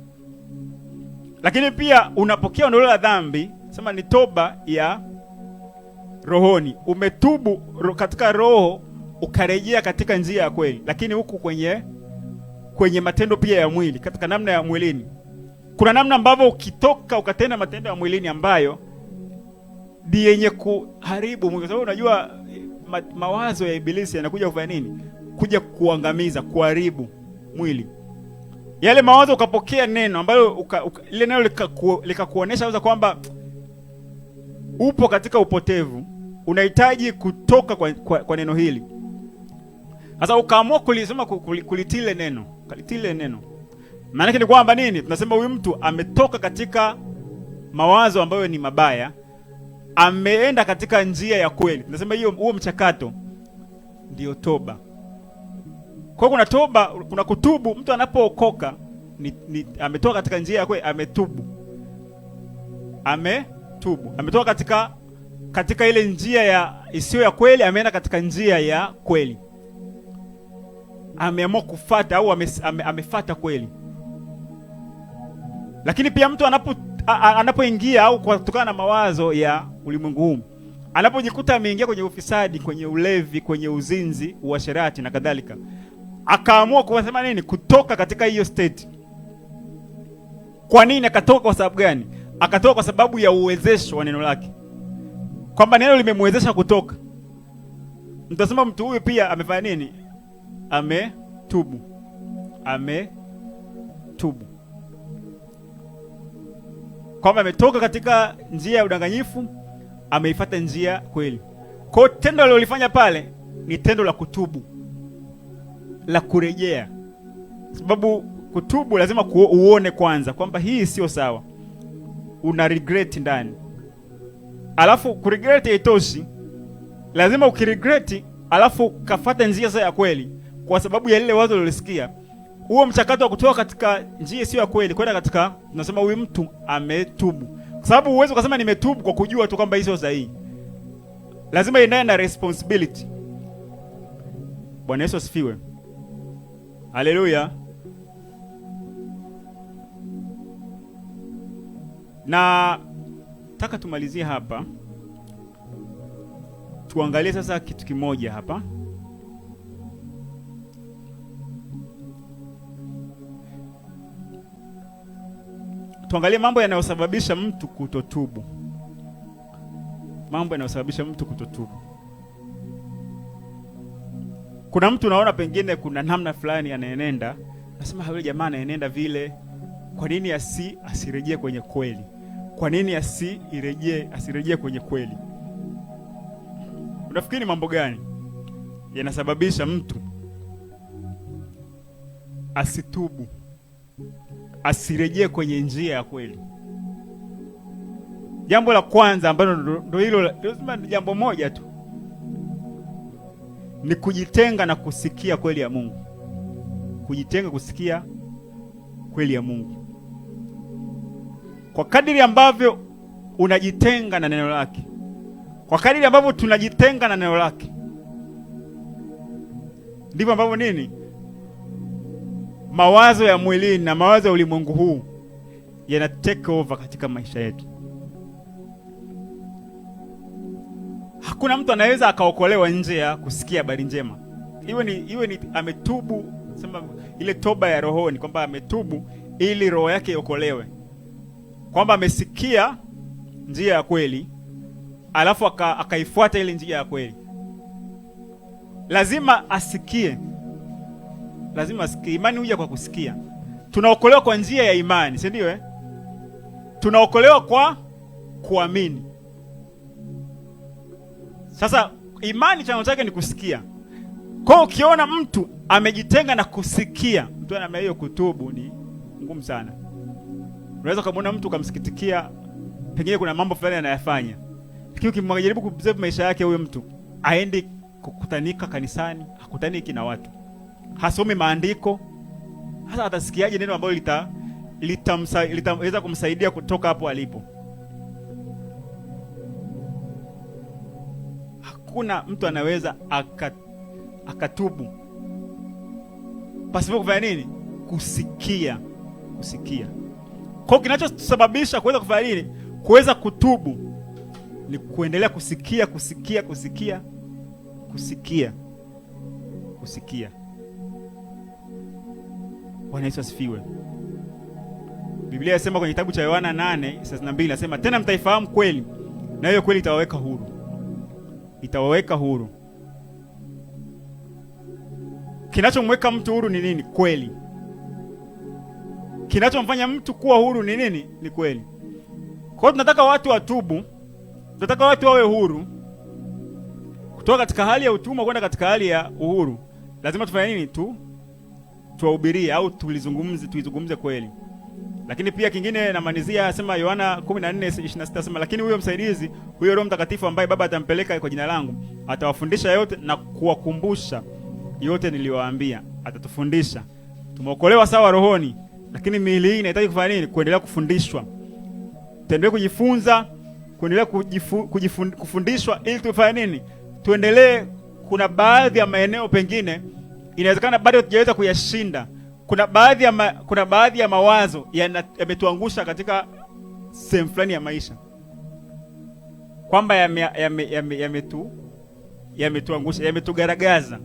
Lakini pia unapokea ondoleo la dhambi, sema ni toba ya rohoni. Umetubu katika roho, ukarejea katika njia ya kweli, lakini huku kwenye matendo pia ya mwili, katika namna ya mwilini. Kuna namna ambavyo ukitoka ukatenda matendo ya mwilini ambayo ni yenye kuharibu mwili, sababu unajua mawazo ya ibilisi yanakuja kufanya nini? Kuja kuangamiza, kuharibu mwili. Yale mawazo ukapokea neno ambalo ile neno likakuonesha kwamba upo katika upotevu, unahitaji kutoka kwa neno hili. Sasa ukaamua kulisema, kulitile neno. Maana yake ni kwamba nini? Tunasema huyu mtu ametoka katika mawazo ambayo ni mabaya, ameenda katika njia ya kweli. Tunasema huo mchakato ndio toba. Kwa kuna toba, kuna kutubu. Mtu anapookoka ametoka katika njia ya kweli, ametubu. Ametoka katika ile njia ya isiyo ya kweli, ameenda katika njia ya kweli. Ameamua kufuata, au amefuata kweli. Lakini pia mtu anapoingia au kutokana na mawazo ya ulimwengu huu, anapojikuta ameingia kwenye ufisadi, kwenye ulevi, kwenye uzinzi, uasherati na kadhalika, akaamua kusema nini? Kutoka katika hiyo state. Kwa nini akatoka? Kwa sababu gani? Akatoka kwa sababu ya uwezesho wa neno lake, kwamba neno limemwezesha kutoka. Mtasema mtu huyu pia amefanya nini? Ametubu. Kwamba ametoka katika njia ya udanganyifu, ameifuata njia kweli. Kwa tendo alilofanya pale ni tendo la kutubu, la kurejea. Sababu kutubu lazima uone kwanza kwamba hii sio sawa, una regret ndani. Alafu kuregret haitoshi, lazima ukiregret alafu kafuata njia sasa ya kweli, kwa sababu ya lile wazo ulilosikia. Huo mchakato wa kutoka katika njia sio ya kweli kwenda katika, tunasema huyu mtu ametubu. Kwa sababu uwezo ukasema nimetubu kwa kujua tu kwamba hizo sahihi. Lazima iendane na responsibility. Bwana Yesu asifiwe. Haleluya. Na nataka tumalizie hapa. Tuangalie sasa kitu kimoja hapa. Tuangalie mambo yanayosababisha mtu kutotubu. Kuna mtu unaona pengine kuna namna fulani anaenenda, nasema yule jamaa anaenenda vile, kwa nini asirejee kwenye kweli? Kwa nini asirejee kwenye kweli? Unafikiri mambo gani yanasababisha mtu asitubu, asirejee kwenye njia ya kweli? Jambo la kwanza ambalo ndio hilo, lazima ni jambo moja tu. ni kujitenga na kusikia kweli ya Mungu. Kujitenga kusikia kweli ya Mungu. Kwa kadiri ambavyo unajitenga na neno lake, kwa kadiri ambavyo tunajitenga na neno lake, ndivyo ambavyo nini? Mawazo ya mwilini na mawazo ya ulimwengu huu yana take over katika maisha yetu. Hakuna mtu anaweza akaokolewa nje ya kusikia habari njema. Iwe ni ametubu, sema ile toba ya rohoni, kwamba ametubu ili roho yake iokolewe, kwamba amesikia njia ya kweli alafu akaifuata ile njia ya kweli. Lazima asikie. Lazima asikie. Imani huja kwa kusikia. Tunaokolewa kwa njia ya imani, si ndio Tunaokolewa kwa kuamini. Sasa imani chanzo chake ni kusikia. Kwa ukiona mtu amejitenga na kusikia, mtu ana hiyo, kutubu ni ngumu sana. Unaweza kumwona mtu kumsikitikia, pengine kuna mambo fulani anayafanya, lakini ukimjaribu kuobserve maisha yake, huyo mtu aende kukutanika kanisani, hakutaniki na watu, hasomi maandiko, hasa atasikiaje neno ambalo litaweza kumsaidia kutoka hapo alipo? Hakuna mtu anaweza akatubu pasipo kufanya nini? Kusikia. Kwa kinachosababisha kuweza kufanya nini? Kuweza kutubu ni kuendelea kusikia. Bwana Yesu asifiwe. Biblia inasema kwenye kitabu cha Yohana 8:32 inasema, tena mtaifahamu kweli na hiyo kweli itawaweka huru. Kinachomweka mtu huru ni nini? Kweli. Kinachomfanya mtu kuwa huru ni nini? Ni kweli. Kwa hiyo tunataka watu watubu, tunataka watu wawe huru kutoka katika hali ya utumwa kwenda katika hali ya uhuru. Lazima tufanye nini? Tuwahubirie au tuizungumze kweli. Lakini pia kingine namanizia, asema Yohana 14:26 asema, lakini huyo msaidizi, huyo Roho Mtakatifu ambaye Baba atampeleka kwa jina langu, atawafundisha yote na kuwakumbusha yote niliyowaambia. Atatufundisha. Tumeokolewa sawa rohoni, lakini miili hii inahitaji kufanya nini? Kuendelea kufundishwa. Tuendelee kujifunza, kuendelea kufundishwa ili tufanye nini? Tuendelee. Kuna baadhi ya maeneo pengine inawezekana bado hatujaweza kuyashinda. Kuna baadhi ya mawazo yametuangusha katika sehemu fulani ya maisha, kwamba yametuangusha, yametugaragaza,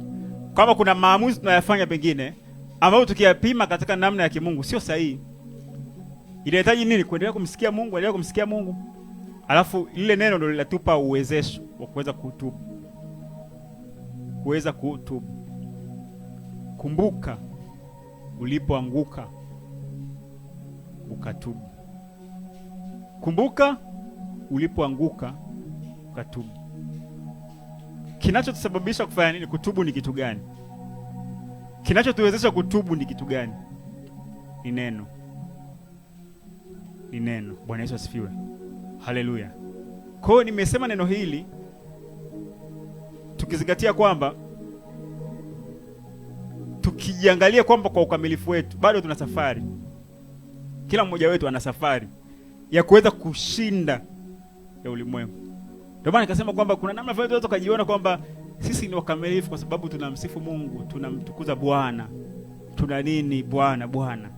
kwamba kuna maamuzi tunayafanya pengine ambayo tukiyapima katika namna ya kimungu sio sahihi. Inahitaji nini? Kuendelea kumsikia Mungu, alafu lile neno ndio linatupa uwezesho wa kuweza kutubu. Kumbuka ulipoanguka ukatubu. Kumbuka ulipoanguka ukatubu. Kinachotusababisha kufanya nini? Kutubu ni kitu gani? Kinachotuwezesha kutubu ni kitu gani? Ni neno. Bwana Yesu asifiwe. Haleluya. Kwa hiyo nimesema neno hili tukizingatia kwamba tukijiangalia kwamba kwa ukamilifu wetu bado tuna safari. Kila mmoja wetu ana safari ya kuweza kushinda ya ulimwengu. Ndio maana nikasema kwamba kuna namna fulani tunaweza kujiona kwamba sisi ni wakamilifu kwa sababu tunamsifu Mungu, tunamtukuza Bwana, tuna nini Bwana.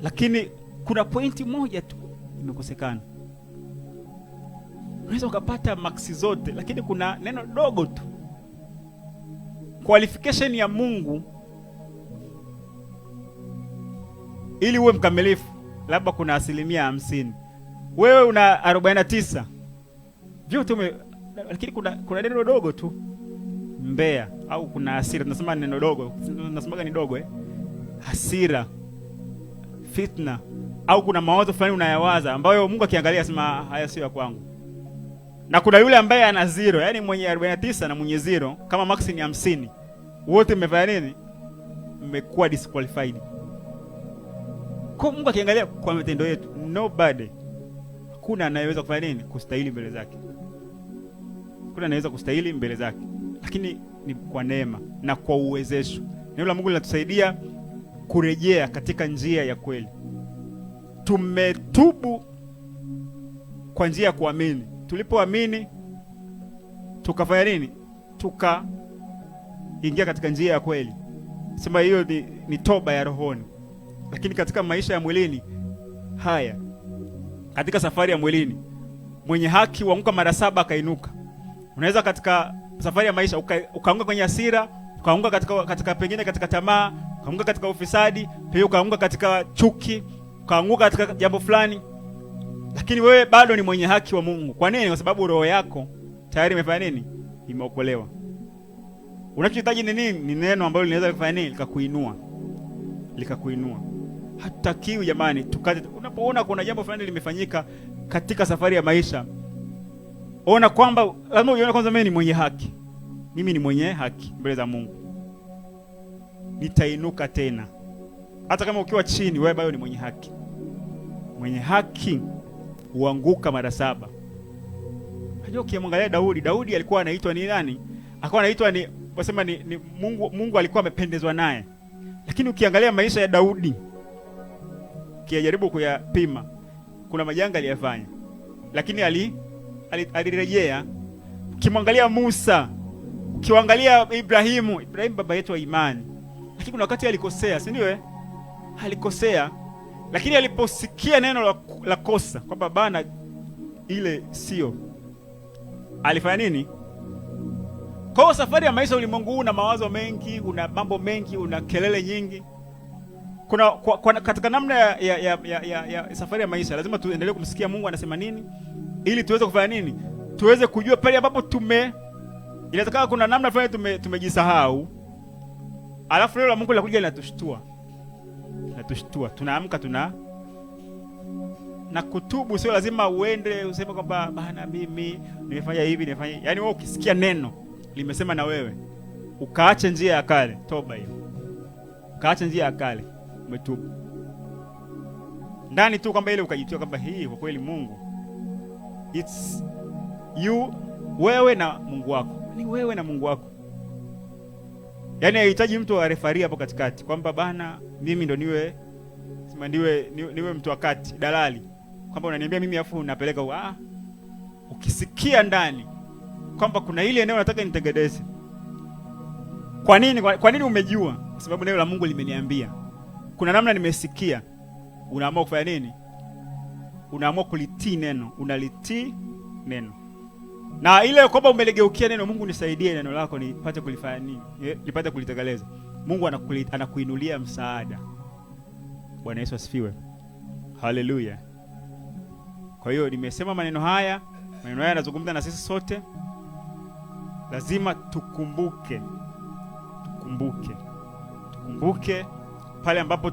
Lakini kuna pointi moja tu imekosekana. Unaweza ukapata maksi zote, lakini kuna neno dogo tu. Qualification ya Mungu ili uwe mkamilifu labda kuna 50%. Wewe una 49. Vyote lakini kuna neno dogo tu. Mbea au kuna hasira, tunasema neno dogo. Tunasemaga ni dogo hasira, fitna, au kuna mawazo fulani unayawaza ambayo Mungu akiangalia asema haya sio ya kwangu. Na kuna yule ambaye ana 0, yani mwenye 49 na mwenye 0, kama max ni 50. Wote mmefanya nini? Mmekuwa disqualified. Kwa Mungu akiangalia kwa matendo yetu, nobody, hakuna anayeweza kufanya nini? Kustahili mbele zake. Hakuna anayeweza kustahili mbele zake. Lakini ni kwa neema na kwa uwezesho. Neno la Mungu linatusaidia kurejea katika njia ya kweli. Tumetubu kwa njia ya kuamini. Tulipoamini tukafanya nini? Tukaingia katika njia ya kweli. Sema hiyo ni toba ya rohoni. Lakini katika maisha ya mwilini haya, katika safari ya mwilini, mwenye haki huanguka mara 7 akainuka. Unaweza katika safari ya maisha ukaanguka kwenye hasira, ukaanguka katika pengine katika tamaa, ukaanguka katika ufisadi, pia ukaanguka katika chuki, ukaanguka katika jambo fulani, lakini wewe bado ni mwenye haki wa Mungu. Kwa nini? Kwa sababu roho yako tayari imefanya nini? Imeokolewa. Unachohitaji ni nini? Ni neno ambalo linaweza kufanya nini? Likakuinua. Hatutakiwi jamani tukate. Unapoona kuna jambo fulani limefanyika katika safari ya maisha, ona kwamba lazima uone kwanza, mimi ni mwenye haki. Mimi ni mwenye haki mbele za Mungu. Nitainuka tena. Hata kama ukiwa chini, wewe bado ni mwenye haki. Mwenye haki huanguka mara 7. Unajua, ukimwangalia Daudi alikuwa anaitwa ni nani? Alikuwa anaitwa ni wasema ni Mungu alikuwa amependezwa naye. Lakini ukiangalia maisha ya Daudi, ukijaribu kuyapima, kuna majanga aliyafanya, lakini alirejea. Ukimwangalia Musa, ukiangalia Ibrahim baba yetu wa imani, lakini kuna wakati alikosea, si ndio? Alikosea, lakini aliposikia neno la kosa kwamba bana ile sio, alifanya nini? Kwa safari ya maisha ulimwengu una mawazo mengi, una mambo mengi, una kelele nyingi. Katika namna ya safari ya maisha lazima tuendelee kumsikia Mungu anasema nini, ili tuweze kufanya nini? Tuweze kujua pale ambapo inawezekana kuna namna fulani tumejisahau. Alafu neno la Mungu linakuja linatushtua. Tunaamka na kutubu. Sio lazima uende useme kwamba bana mimi nimefanya hivi, nimefanya. Yaani wewe ukisikia neno limesema na wewe, ukaacha njia ya kale, toba hiyo. Ukaacha njia ya kale, umetubu. Ndani tu kwamba ile ukajitoa kwamba hii kwa kweli Mungu, it's you, wewe na Mungu wako. Ni wewe na Mungu wako. Yaani haihitaji mtu wa referee hapo katikati kwamba bana mimi ndo niwe mtu wa kati, dalali, kwamba unaniambia mimi afu unapeleka ukisikia ndani kwamba kuna ile eneo nataka nitengeneze. Kwa nini umejua? Kwa sababu neno la Mungu limeniambia. Kuna namna nimesikia. Unaamua kufanya nini? Unaamua kulitii neno, unalitii neno. Na ile kwamba umelegeukia neno, Mungu nisaidie neno lako nipate kulifanya nini? Nipate kulitekeleza. Mungu anakuinulia msaada. Bwana Yesu asifiwe. Haleluya. Kwa hiyo nimesema maneno haya yanazungumza na sisi sote. Lazima tukumbuke pale ambapo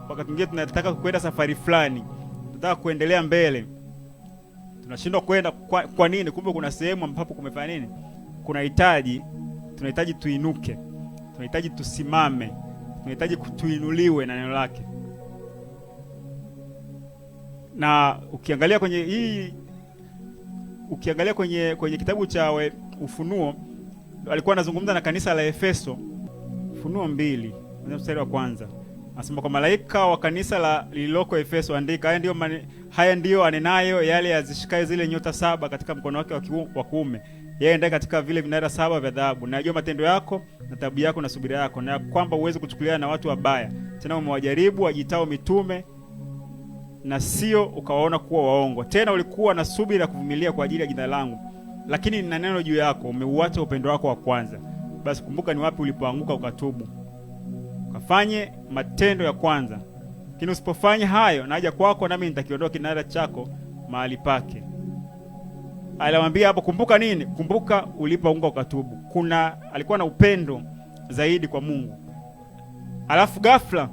wakati mwingine tunataka kwenda safari fulani, tunataka kuendelea mbele, tunashindwa kwenda. Kwa nini? Kumbe kuna sehemu ambapo kumefanya nini? Tunahitaji tuinuke, tunahitaji tusimame, tunahitaji tuinuliwe na neno lake. Na ukiangalia kwenye kitabu cha Ufunuo, alikuwa anazungumza na kanisa la Efeso. Ufunuo 2 mstari wa 1 anasema, kwa malaika wa kanisa lililoko Efeso andika, haya ndiyo anenayo yale yazishikaye zile nyota 7 katika mkono wake wa kuume, yeye ndiye katika vile vinara 7 vya dhahabu. Najua matendo yako na taabu yako na subira yako, na kwamba uweze kuchukuliana na watu wabaya, tena umewajaribu wajitao mitume na sio ukawaona kuwa waongo. Tena ulikuwa na subira kuvumilia kwa ajili ya jina langu, lakini nina neno juu yako, umeuacha upendo wako wa kwanza. Basi kumbuka ni wapi ulipoanguka, ukatubu, ukafanye matendo ya kwanza. Lakini usipofanya hayo, naja kwako nami nitakiondoa kinara chako mahali pake. Alimwambia hapo, kumbuka nini? Kumbuka ulipoanguka ukatubu. Alikuwa na upendo zaidi kwa Mungu. Alafu ghafla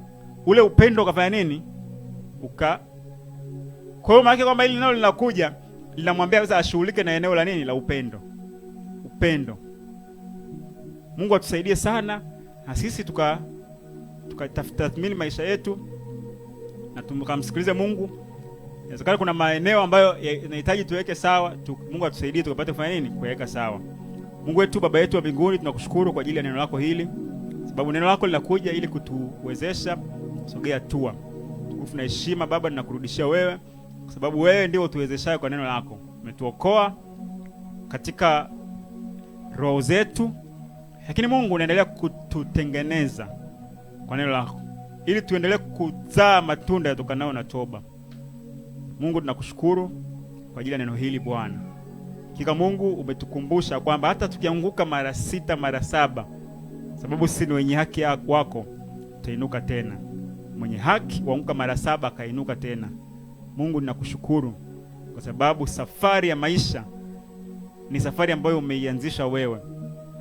ule upendo ukafanya nini? Kwa hiyo maana kwamba hili neno linakuja linamwambia sasa ashughulike na eneo la nini? La upendo. Mungu atusaidie sana na sisi tukatathmini maisha yetu na tukamsikilize Mungu. Inawezekana kuna maeneo ambayo yanahitaji tuweke sawa, Mungu atusaidie tukapate kufanya nini? Kuweka sawa. Mungu wetu, Baba yetu wa mbinguni, tunakushukuru kwa ajili ya neno lako hili, sababu neno lako linakuja ili kutuwezesha kusogea hatua. Tukufu na heshima Baba ninakurudishia wewe, kwa sababu wewe ndio utuwezeshaye kwa neno lako. Umetuokoa katika roho zetu, lakini Mungu unaendelea kututengeneza kwa neno lako ili tuendelee kuzaa matunda yatokanayo na toba. Mungu tunakushukuru kwa ajili ya neno hili Bwana. Hakika Mungu umetukumbusha kwamba hata tukianguka mara 6 mara 7, sababu sisi ni wenye haki wako, tutainuka tena. Mwenye haki waanguka mara 7 akainuka tena. Mungu ninakushukuru kwa sababu safari ya maisha ni safari ambayo umeianzisha wewe,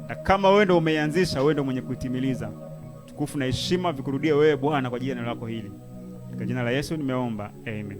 na kama wewe ndio umeianzisha, wewe ndio mwenye kuitimiliza. Tukufu na heshima vikurudie wewe Bwana kwa ajili ya neno lako hili. Katika jina la Yesu nimeomba, amen.